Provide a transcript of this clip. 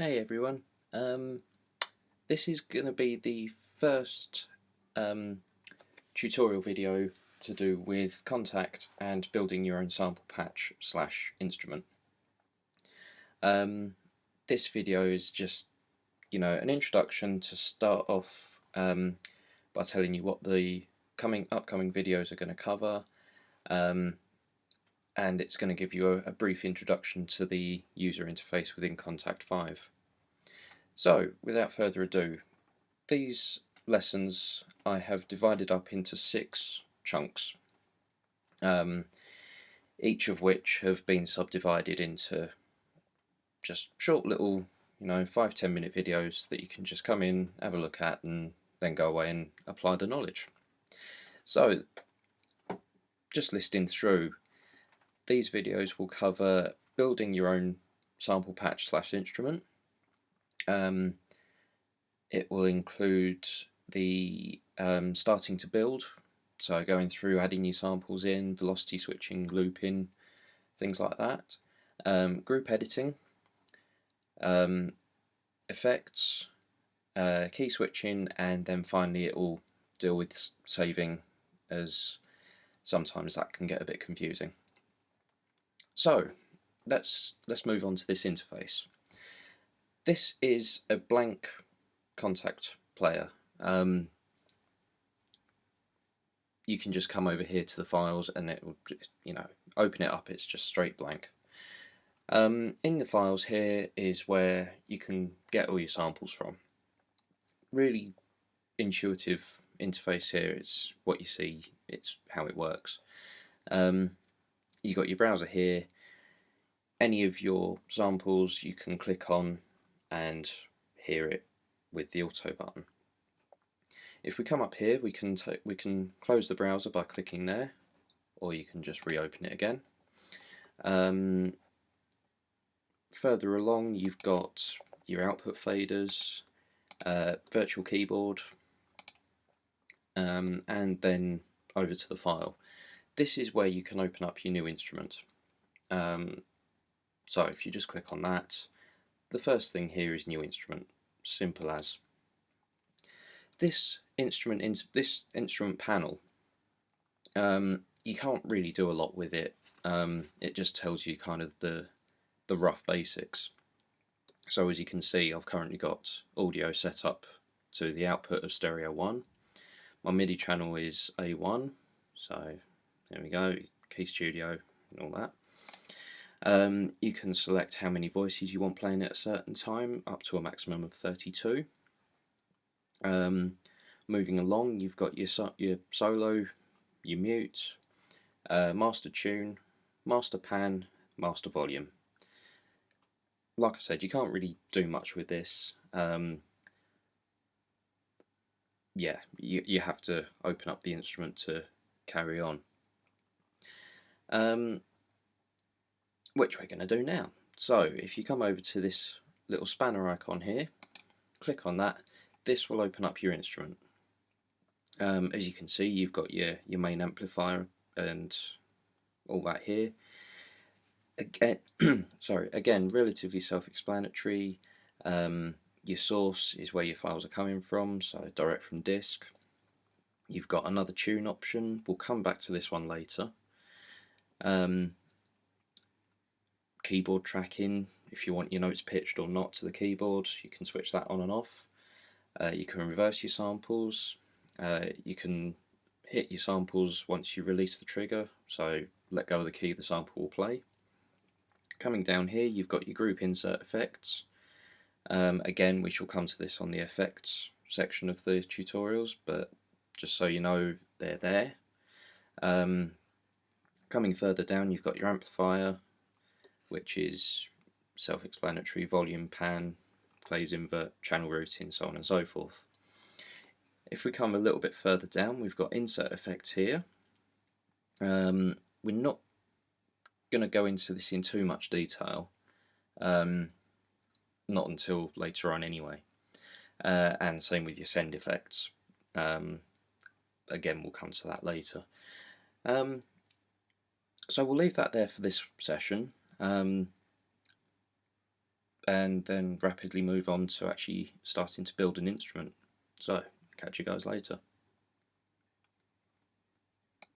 Hey everyone, this is going to be the first um, tutorial video to do with Kontakt and building your own sample patch slash instrument. This video is just, an introduction to start off by telling you what the upcoming videos are going to cover, and it's going to give you a brief introduction to the user interface within Kontakt 5. So, without further ado, these lessons I have divided up into 6 chunks, each of which have been subdivided into just short little, 5-10 minute videos that you can just come in, have a look at, and then go away and apply the knowledge. So, just listing through, these videos will cover building your own sample patch slash instrument. It will include the starting to build, so going through adding new samples in, velocity switching, looping, things like that. Group editing, effects, key switching, and then finally it will deal with saving, as sometimes that can get a bit confusing. So let's move on to this interface. This is a blank Kontakt player. You can just come over here to the files and it will, open it up. It's just straight blank. In the files here is where you can get all your samples from. Really intuitive interface here. It's what you see. It's how it works. You got your browser here. Any of your samples you can click on and hear it with the auto button. If we come up here, we can close the browser by clicking there, or you can just reopen it again. Further along, you've got your output faders, virtual keyboard, and then over to the file. This is where you can open up your new instrument. So if you just click on that, the first thing here is new instrument, simple as. This instrument panel, you can't really do a lot with it. It just tells you kind of the rough basics. So as you can see, I've currently got audio set up to the output of stereo 1. My MIDI channel is A1, so there we go, Key Studio and all that. You can select how many voices you want playing at a certain time, up to a maximum of 32. Moving along, you've got your solo, your mute, master tune, master pan, master volume. Like I said, you can't really do much with this. Yeah, you have to open up the instrument to carry on. Which we're going to do now. So if you come over to this little spanner icon here, click on that, this will open up your instrument. As you can see, you've got your main amplifier and all that here. Again, again, relatively self-explanatory. Your source is where your files are coming from, so direct from disk. You've got another tune option. We'll come back to this one later. Keyboard tracking, if you want your notes pitched or not to the keyboard, you can switch that on and off. You can reverse your samples. You can hit your samples once you release the trigger, so let go of the key, the sample will play. Coming down here, you've got your group insert effects. Again, we shall come to this on the effects section of the tutorials, but just so you know, they're there. Coming further down, you've got your amplifier, which is self-explanatory: volume, pan, phase invert, channel routing, so on and so forth. If we come a little bit further down, we've got insert effects here. We're not going to go into this in too much detail, not until later on anyway, and same with your send effects. Again, we'll come to that later. So we'll leave that there for this session. and then rapidly move on to actually starting to build an instrument. So, catch you guys later.